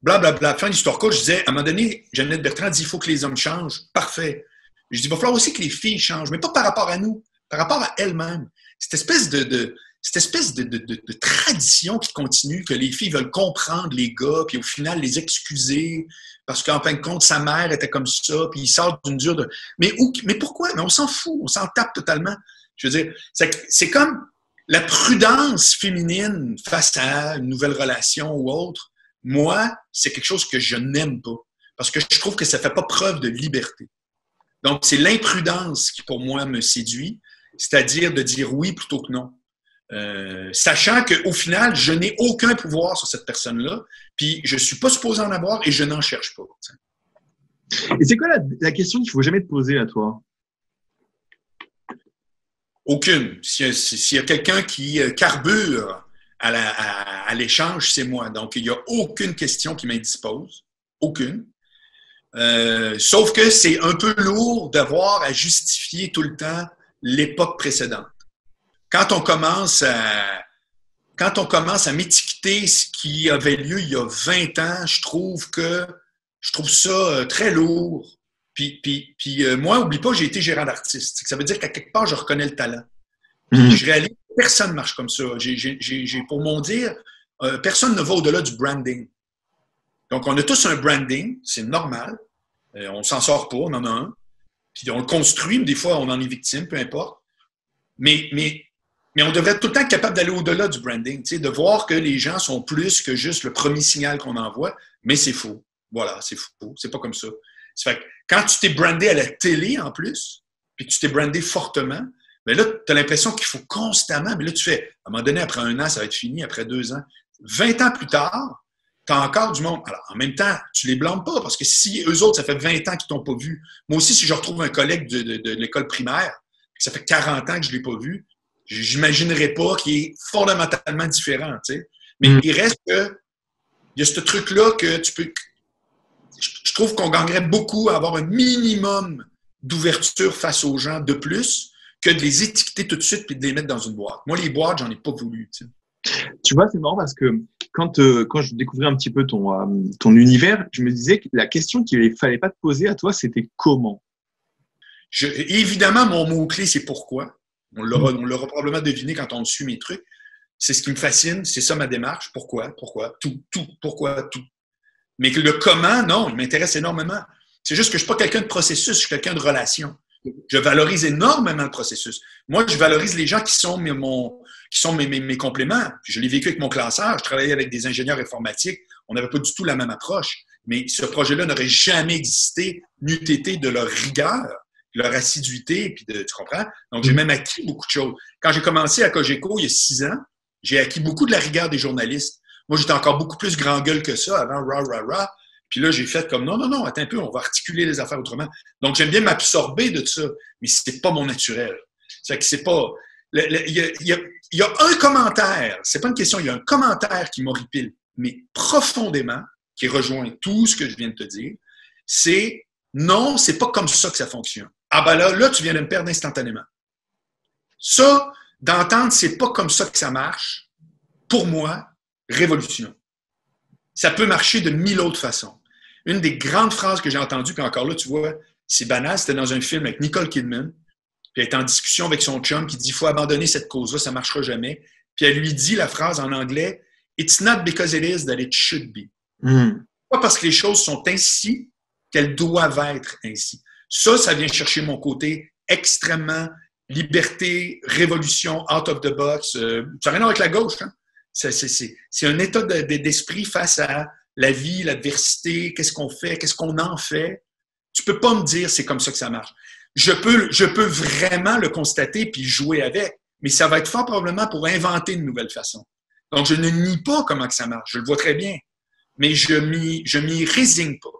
Blablabla. Fin de l'histoire courte, je disais, à un moment donné, Jeannette Bertrand dit il faut que les hommes changent. Parfait. Je dis, il va falloir aussi que les filles changent, mais pas par rapport à nous, par rapport à elles-mêmes. Cette espèce de tradition qui continue, que les filles veulent comprendre les gars, puis au final les excuser, parce qu'en fin de compte, sa mère était comme ça, puis ils sortent d'une dure de... Mais pourquoi? Mais on s'en fout, on s'en tape totalement. Je veux dire, c'est comme... La prudence féminine face à une nouvelle relation ou autre, moi, c'est quelque chose que je n'aime pas. Parce que je trouve que ça ne fait pas preuve de liberté. Donc, c'est l'imprudence qui, pour moi, me séduit, c'est-à-dire de dire oui plutôt que non. Sachant qu'au final, je n'ai aucun pouvoir sur cette personne-là, puis je ne suis pas supposé en avoir et je n'en cherche pas. Et c'est quoi la question qu'il ne faut jamais te poser à toi? Aucune. S'il y a quelqu'un qui carbure à l'échange, c'est moi. Donc, il n'y a aucune question qui m'indispose. Aucune. Sauf que c'est un peu lourd d'avoir à justifier tout le temps l'époque précédente. Quand on commence à m'étiqueter ce qui avait lieu il y a 20 ans, je trouve ça très lourd. Puis moi, oublie pas, j'ai été gérant d'artiste. Ça veut dire qu'à quelque part, je reconnais le talent. Puis je réalise que personne ne marche comme ça. Pour mon dire, personne ne va au-delà du branding. Donc, on a tous un branding, c'est normal. On s'en sort pas, on en a un. Puis on le construit, mais des fois, on en est victime, peu importe. Mais on devrait être tout le temps capable d'aller au-delà du branding, de voir que les gens sont plus que juste le premier signal qu'on envoie, mais c'est faux. Voilà, c'est faux. C'est pas comme ça. Ça fait que quand tu t'es brandé à la télé en plus, puis que tu t'es brandé fortement, bien là, tu as l'impression qu'il faut constamment, mais là, tu fais, à un moment donné, après 1 an, ça va être fini, après 2 ans. 20 ans plus tard, tu as encore du monde. Alors, en même temps, tu les blâmes pas, parce que si eux autres, ça fait 20 ans qu'ils t'ont pas vu, moi aussi, si je retrouve un collègue de l'école primaire, ça fait 40 ans que je l'ai pas vu, j'imaginerais pas qu'il est fondamentalement différent, tu sais. Mais il reste que, il y a ce truc-là que tu peux... Je trouve qu'on gagnerait beaucoup à avoir un minimum d'ouverture face aux gens de plus que de les étiqueter tout de suite et de les mettre dans une boîte. Moi, les boîtes, j'en ai pas voulu. Tu sais. Tu vois, c'est marrant parce que quand je découvrais un petit peu ton univers, je me disais que la question qu'il ne fallait pas te poser à toi, c'était comment? Évidemment, mon mot-clé, c'est pourquoi. On l'aura probablement deviné quand on suit mes trucs. C'est ce qui me fascine, c'est ça ma démarche. Pourquoi? Pourquoi tout? Mais que le comment, non, il m'intéresse énormément. C'est juste que je ne suis pas quelqu'un de processus, je suis quelqu'un de relation. Je valorise énormément le processus. Moi, je valorise les gens qui sont mes compléments. Puis je l'ai vécu avec mon classeur. Je travaillais avec des ingénieurs informatiques. On n'avait pas du tout la même approche. Mais ce projet-là n'aurait jamais existé, n'eût été de leur rigueur, de leur assiduité, puis tu comprends? Donc, j'ai même acquis beaucoup de choses. Quand j'ai commencé à Cogeco il y a 6 ans, j'ai acquis beaucoup de la rigueur des journalistes. Moi, j'étais encore beaucoup plus grand gueule que ça avant, rah. Puis là, j'ai fait comme non, attends un peu, on va articuler les affaires autrement. Donc, j'aime bien m'absorber de ça, mais c'est pas mon naturel. C'est que c'est pas. Il y a un commentaire, c'est pas une question, il y a un commentaire qui m'horripile, mais profondément, qui rejoint tout ce que je viens de te dire, c'est non, c'est pas comme ça que ça fonctionne. Ah ben là, tu viens de me perdre instantanément. Ça, d'entendre c'est pas comme ça que ça marche, pour moi, révolution. Ça peut marcher de 1000 autres façons. Une des grandes phrases que j'ai entendues, puis encore là, tu vois, c'est banal, c'était dans un film avec Nicole Kidman, puis elle est en discussion avec son chum qui dit « Il faut abandonner cette cause-là, ça ne marchera jamais ». Puis elle lui dit la phrase en anglais « It's not because it is that it should be ». Pas parce que les choses sont ainsi qu'elles doivent être ainsi. Ça vient chercher mon côté extrêmement liberté, révolution, out of the box. Ça n'a rien à voir avec la gauche, hein? C'est un état d'esprit face à la vie, l'adversité, qu'est-ce qu'on fait, qu'est-ce qu'on en fait. Tu peux pas me dire c'est comme ça que ça marche. Je peux vraiment le constater puis jouer avec, mais ça va être fort probablement pour inventer une nouvelle façon. Donc, je ne nie pas comment que ça marche. Je le vois très bien, mais je m'y résigne pas.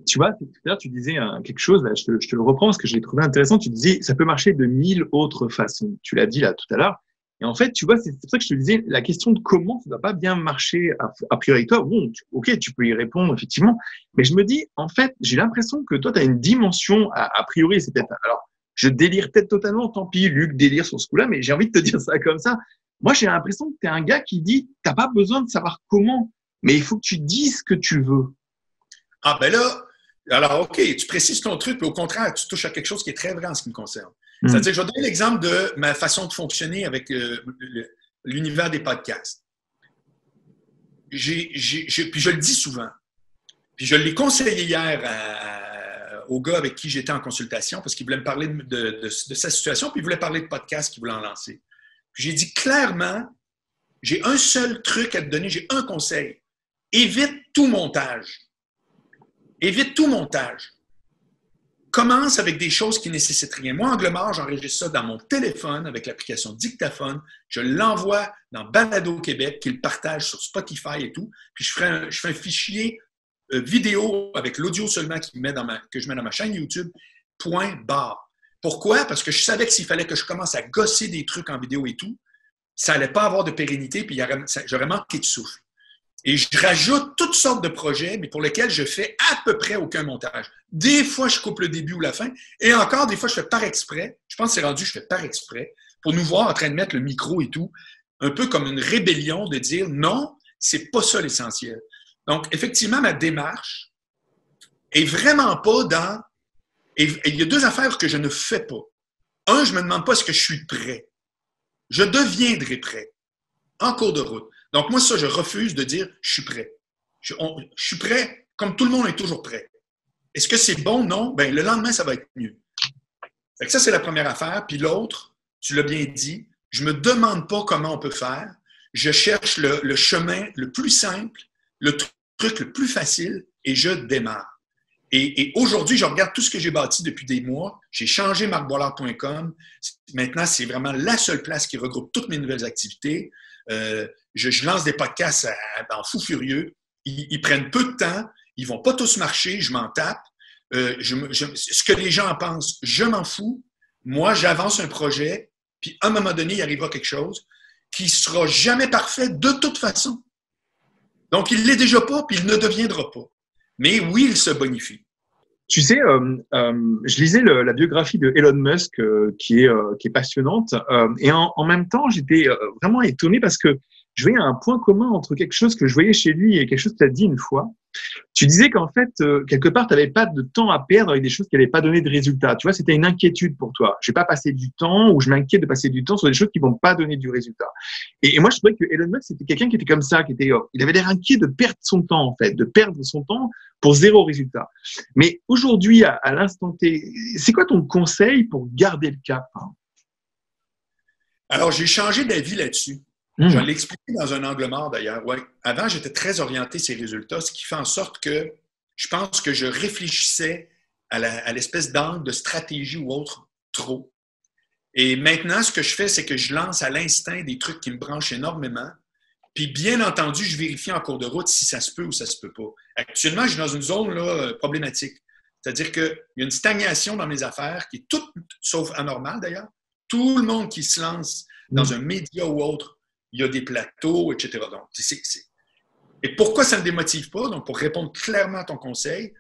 Tu vois, tout à l'heure, tu disais quelque chose, là, je te le reprends parce que je l'ai trouvé intéressant. Tu disais, ça peut marcher de 1000 autres façons. Tu l'as dit là tout à l'heure. Et en fait, tu vois, c'est pour ça que je te disais, la question de comment ça ne va pas bien marcher a priori toi, bon, ok, tu peux y répondre, effectivement. Mais je me dis, en fait, j'ai l'impression que toi, tu as une dimension, a priori, c'est peut-être, alors, je délire peut-être totalement, tant pis, Luc délire sur ce coup-là, mais j'ai envie de te dire ça comme ça. Moi, j'ai l'impression que tu es un gars qui dit, t'as pas besoin de savoir comment, mais il faut que tu dises ce que tu veux. Ah, ben là, alors, OK, tu précises ton truc, mais au contraire, tu touches à quelque chose qui est très vrai en ce qui me concerne. C'est-à-dire, je vais donner l'exemple de ma façon de fonctionner avec l'univers des podcasts. Puis je le dis souvent. Puis je l'ai conseillé hier au gars avec qui j'étais en consultation parce qu'il voulait me parler de sa situation, puis il voulait parler de podcasts qu'il voulait en lancer. Puis j'ai dit clairement, j'ai un seul truc à te donner, j'ai un conseil. Évite tout montage. Évite tout montage. Commence avec des choses qui nécessitent rien. Moi, Anglemar, j'enregistre ça dans mon téléphone avec l'application Dictaphone. Je l'envoie dans Balado Québec, qu'il partage sur Spotify et tout. Puis je fais un fichier vidéo avec l'audio seulement que je mets dans ma chaîne YouTube. Point barre. Pourquoi? Parce que je savais que s'il fallait que je commence à gosser des trucs en vidéo et tout, ça n'allait pas avoir de pérennité, puis j'aurais manqué de souffle. Et je rajoute toutes sortes de projets, mais pour lesquels je fais à peu près aucun montage. Des fois, je coupe le début ou la fin, et encore, des fois, je fais par exprès. Je pense que c'est rendu, je fais par exprès, pour nous voir en train de mettre le micro et tout, un peu comme une rébellion de dire non, c'est pas ça l'essentiel. Donc, effectivement, ma démarche est vraiment pas dans... Et il y a deux affaires que je ne fais pas. Un, je me demande pas est-ce que je suis prêt. Je deviendrai prêt en cours de route. Donc, moi, ça, je refuse de dire « je suis prêt ». Je suis prêt comme tout le monde est toujours prêt. Est-ce que c'est bon? Non. Bien, le lendemain, ça va être mieux. Fait que ça, c'est la première affaire. Puis l'autre, tu l'as bien dit, je ne me demande pas comment on peut faire. Je cherche le chemin le plus simple, le truc le plus facile et je démarre. Et aujourd'hui, je regarde tout ce que j'ai bâti depuis des mois. J'ai changé marcboilard.com. Maintenant, c'est vraiment la seule place qui regroupe toutes mes nouvelles activités. Je lance des podcasts en fou furieux. Ils prennent peu de temps. Ils ne vont pas tous marcher. Je m'en tape. Ce que les gens en pensent, je m'en fous. Moi, j'avance un projet. Puis, à un moment donné, il arrivera quelque chose qui ne sera jamais parfait de toute façon. Donc, il ne l'est déjà pas, puis il ne deviendra pas. Mais oui, il se bonifie. Tu sais, je lisais la biographie de Elon Musk qui est passionnante et en même temps, j'étais vraiment étonné parce que je voyais un point commun entre quelque chose que je voyais chez lui et quelque chose que tu as dit une fois. Tu disais qu'en fait, quelque part, tu n'avais pas de temps à perdre avec des choses qui n'allaient pas donner de résultat. Tu vois, c'était une inquiétude pour toi. Je vais pas passer du temps ou je m'inquiète de passer du temps sur des choses qui vont pas donner du résultat. Et moi, je trouvais que Elon Musk, c'était quelqu'un qui était comme ça, il avait l'air inquiet de perdre son temps, en fait, de perdre son temps pour zéro résultat. Mais aujourd'hui, à l'instant T, c'est quoi ton conseil pour garder le cap? Alors, j'ai changé d'avis là-dessus. Je l'ai expliqué dans un angle mort d'ailleurs. Ouais. Avant, j'étais très orienté sur les résultats, ce qui fait en sorte que je pense que je réfléchissais à l'espèce d'angle de stratégie ou autre trop. Et maintenant, ce que je fais, c'est que je lance à l'instinct des trucs qui me branchent énormément. Puis, bien entendu, je vérifie en cours de route si ça se peut ou ça se peut pas. Actuellement, je suis dans une zone là, problématique. C'est-à-dire qu'il y a une stagnation dans mes affaires qui est toute sauf anormale d'ailleurs. Tout le monde qui se lance dans un média ou autre, il y a des plateaux, etc. Donc, Et pourquoi ça ne me démotive pas? Donc, pour répondre clairement à ton conseil,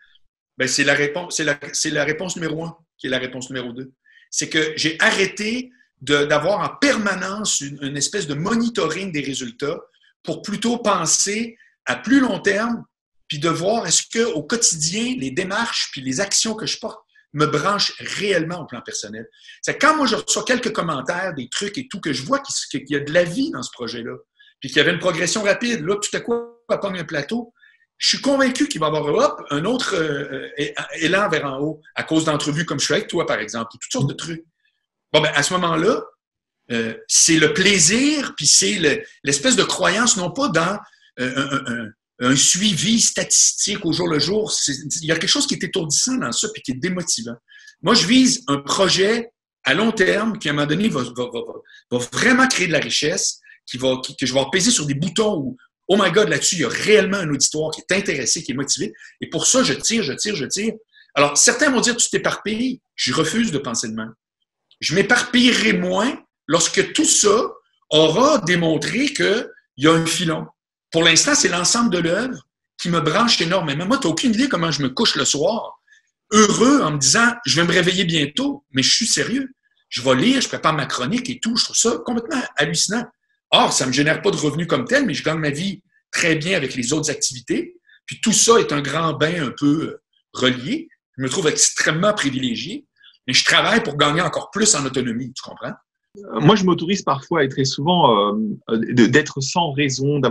ben, c'est la réponse numéro 1 qui est la réponse numéro 2. C'est que j'ai arrêté d'avoir en permanence une espèce de monitoring des résultats pour plutôt penser à plus long terme, puis de voir est-ce qu'au quotidien, les démarches puis les actions que je porte me branchent réellement au plan personnel. C'est quand moi je reçois quelques commentaires, des trucs et tout, que je vois qu'il y a de la vie dans ce projet-là, puis qu'il y avait une progression rapide. Là, tout à coup, on va prendre un plateau. Je suis convaincu qu'il va y avoir un autre élan vers en haut à cause d'entrevues comme je fais avec toi, par exemple, ou toutes sortes de trucs. Bon, ben, à ce moment-là, c'est le plaisir, puis c'est l'espèce de croyance, non pas dans un suivi statistique au jour le jour. Il y a quelque chose qui est étourdissant dans ça puis qui est démotivant. Moi, je vise un projet à long terme qui, à un moment donné, va vraiment créer de la richesse, que je vais peser sur des boutons où, oh my God, là-dessus, il y a réellement un auditoire qui est intéressé, qui est motivé. Et pour ça, je tire. Alors, certains vont dire, tu t'éparpilles. Je refuse de penser de même. Je m'éparpillerai moins lorsque tout ça aura démontré qu'il y a un filon. Pour l'instant, c'est l'ensemble de l'œuvre qui me branche énormément. Moi, tu n'as aucune idée comment je me couche le soir, heureux en me disant « je vais me réveiller bientôt », mais je suis sérieux. Je vais lire, je prépare ma chronique et tout. Je trouve ça complètement hallucinant. Or, ça ne me génère pas de revenus comme tel, mais je gagne ma vie très bien avec les autres activités. Puis tout ça est un grand bain un peu relié. Je me trouve extrêmement privilégié, mais je travaille pour gagner encore plus en autonomie, tu comprends? Moi, je m'autorise parfois et très souvent d'être sans raison,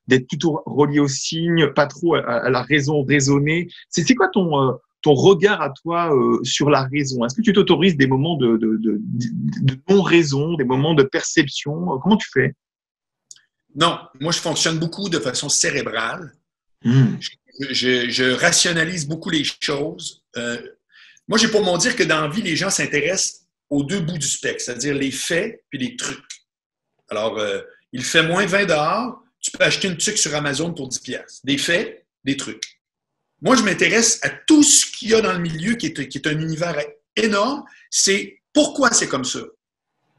d'être plutôt relié au signe, pas trop à la raison raisonnée. C'est quoi ton regard à toi sur la raison? Est-ce que tu t'autorises des moments de non-raison, des moments de perception? Comment tu fais? Non, moi, je fonctionne beaucoup de façon cérébrale. Mmh. Je rationalise beaucoup les choses. Moi, j'ai pour mon dire que dans la vie, les gens s'intéressent aux deux bouts du spectre, c'est-à-dire les faits puis les trucs. Alors, il fait moins 20 dehors, tu peux acheter une tuque sur Amazon pour 10$. Des faits, des trucs. Moi, je m'intéresse à tout ce qu'il y a dans le milieu qui est un univers énorme. C'est pourquoi c'est comme ça.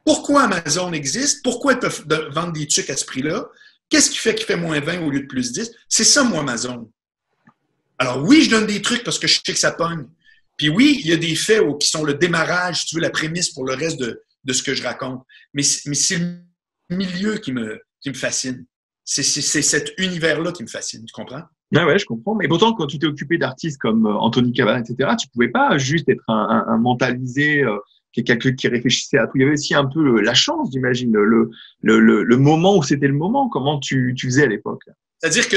Pourquoi Amazon existe? Pourquoi ils peuvent vendre des trucs à ce prix-là? Qu'est-ce qui fait moins 20 au lieu de plus 10? C'est ça, moi, Amazon. Alors oui, je donne des trucs parce que je sais que ça pogne. Puis oui, il y a des faits qui sont le démarrage, si tu veux, la prémisse pour le reste de ce que je raconte. Mais c'est le milieu qui me fascine. C'est cet univers-là qui me fascine, tu comprends? Ah ouais, je comprends. Mais pourtant, quand tu t'es occupé d'artistes comme Anthony Cavana, etc., tu pouvais pas juste être un mentalisé, quelqu'un qui réfléchissait à tout. Il y avait aussi un peu la chance, j'imagine, le moment où c'était le moment. Comment tu faisais à l'époque? C'est-à-dire que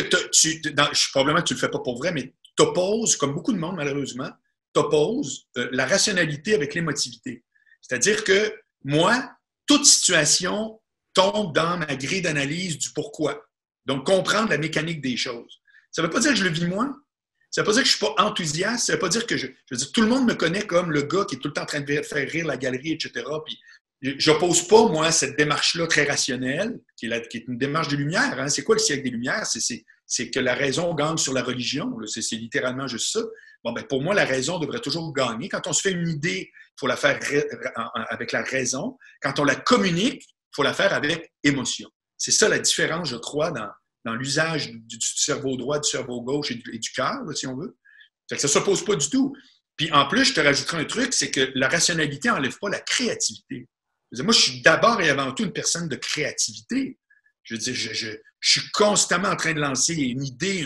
probablement que tu le fais pas pour vrai, mais tu opposes, comme beaucoup de monde malheureusement, tu opposes la rationalité avec l'émotivité. C'est-à-dire que moi, toute situation tombe dans ma grille d'analyse du pourquoi. Donc, comprendre la mécanique des choses. Ça ne veut pas dire que je le vis moins. Ça ne veut pas dire que je ne suis pas enthousiaste. Ça ne veut pas dire que je veux dire, tout le monde me connaît comme le gars qui est tout le temps en train de faire rire la galerie, etc. Puis, je n'oppose pas, moi, cette démarche-là très rationnelle, qui est une démarche des Lumières. Hein. C'est quoi le siècle des Lumières? C'est que la raison gagne sur la religion. C'est littéralement juste ça. Bon, ben, pour moi, la raison devrait toujours gagner. Quand on se fait une idée, il faut la faire avec la raison. Quand on la communique, il faut la faire avec émotion. C'est ça la différence, je crois, dans l'usage du cerveau droit, du cerveau gauche et du cœur, si on veut. Fait que ça ne s'oppose pas du tout. Puis en plus, je te rajouterai un truc, c'est que la rationalité n'enlève pas la créativité. Moi, je suis d'abord et avant tout une personne de créativité. Je veux dire, je suis constamment en train de lancer une idée,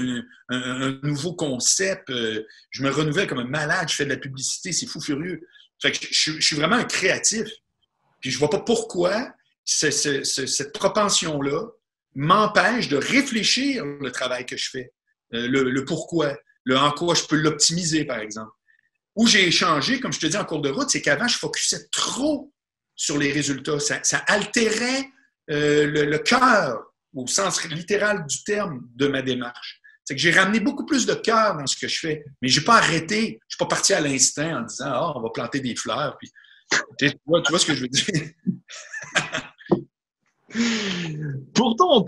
un nouveau concept. Je me renouvelle comme un malade. Je fais de la publicité, c'est fou furieux. Fait que je suis vraiment un créatif. Puis je ne vois pas pourquoi cette propension-là m'empêche de réfléchir le travail que je fais, le pourquoi, en quoi je peux l'optimiser, par exemple. Où j'ai échangé, comme je te dis en cours de route, c'est qu'avant, je focusais trop sur les résultats. Ça altérait le cœur, au sens littéral du terme, de ma démarche. C'est que j'ai ramené beaucoup plus de cœur dans ce que je fais, mais je n'ai pas arrêté. Je ne suis pas parti à l'instinct en disant « Ah, on va planter des fleurs. » Puis, tu vois ce que je veux dire? Pourtant,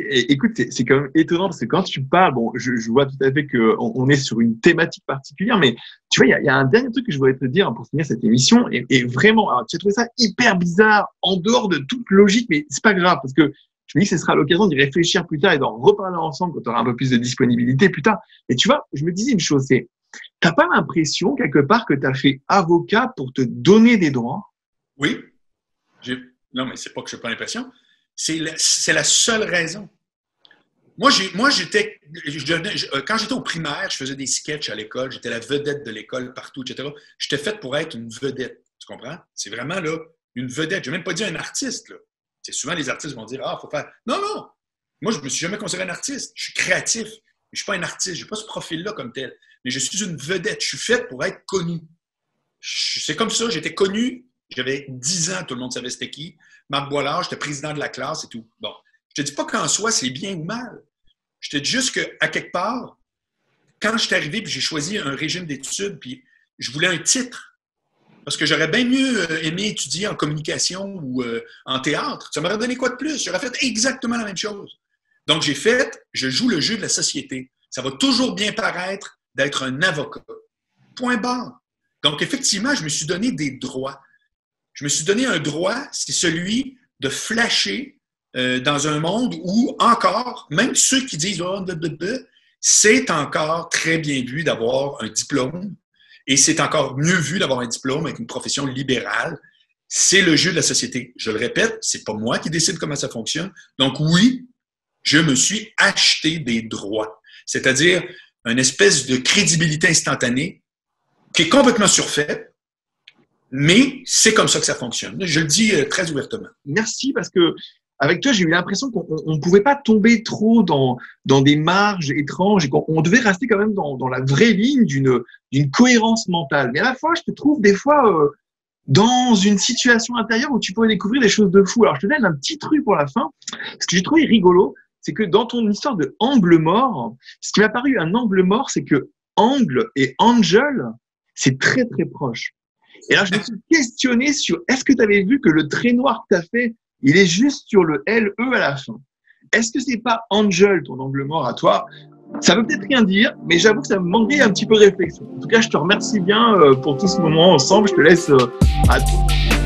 écoute, c'est quand même étonnant parce que quand tu parles, bon, je vois tout à fait qu'on est sur une thématique particulière, mais tu vois, il y a un dernier truc que je voudrais te dire pour finir cette émission, et vraiment, alors, tu as trouvé ça hyper bizarre, en dehors de toute logique, mais c'est pas grave parce que je me dis que ce sera l'occasion d'y réfléchir plus tard et d'en reparler ensemble quand tu auras un peu plus de disponibilité plus tard. Et tu vois, je me disais une chose, c'est, t'as pas l'impression quelque part que tu as fait avocat pour te donner des droits? Oui. Non, mais c'est pas que je n'ai pas l'impression. C'est la seule raison. Moi, quand j'étais au primaire, je faisais des sketchs à l'école, j'étais la vedette de l'école partout, etc. J'étais fait pour être une vedette, tu comprends? C'est vraiment là une vedette. Je n'ai même pas dit un artiste. Là. C'est souvent les artistes vont dire « Ah, il faut faire… » Non, non! Moi, je ne me suis jamais considéré un artiste. Je suis créatif. Je ne suis pas un artiste. Je n'ai pas ce profil-là comme tel. Mais je suis une vedette. Je suis fait pour être connu. C'est comme ça. J'étais connu. J'avais 10 ans, tout le monde savait c'était qui. Marc Boilard, j'étais président de la classe et tout. Bon, je te dis pas qu'en soi, c'est bien ou mal. Je te dis juste qu'à quelque part, quand je suis arrivé puis j'ai choisi un régime d'études, puis je voulais un titre, parce que j'aurais bien mieux aimé étudier en communication ou en théâtre. Ça m'aurait donné quoi de plus? J'aurais fait exactement la même chose. Donc, je joue le jeu de la société. Ça va toujours bien paraître d'être un avocat. Point barre. Donc, effectivement, je me suis donné des droits. Je me suis donné un droit, c'est celui de flasher dans un monde où encore, même ceux qui disent oh, c'est encore très bien vu d'avoir un diplôme et c'est encore mieux vu d'avoir un diplôme avec une profession libérale. C'est le jeu de la société. Je le répète, c'est pas moi qui décide comment ça fonctionne. Donc oui, je me suis acheté des droits, c'est-à-dire une espèce de crédibilité instantanée qui est complètement surfaite. Mais c'est comme ça que ça fonctionne. Je le dis très ouvertement. Merci parce que, avec toi, j'ai eu l'impression qu'on ne pouvait pas tomber trop dans des marges étranges et qu'on devait rester quand même dans la vraie ligne d'une cohérence mentale. Mais à la fois, je te trouve des fois dans une situation intérieure où tu pourrais découvrir des choses de fou. Alors, je te donne un petit truc pour la fin. Ce que j'ai trouvé rigolo, c'est que dans ton histoire de angle mort, ce qui m'a paru un angle mort, c'est que angle et angel, c'est très, très proche. Et là, je me suis questionné sur est-ce que tu avais vu que le trait noir que tu as fait, il est juste sur le LE à la fin. Est-ce que c'est pas Angel, ton angle mort à toi? Ça veut peut-être rien dire, mais j'avoue que ça me manquait un petit peu de réflexion. En tout cas, je te remercie bien pour tout ce moment ensemble. Je te laisse à toi.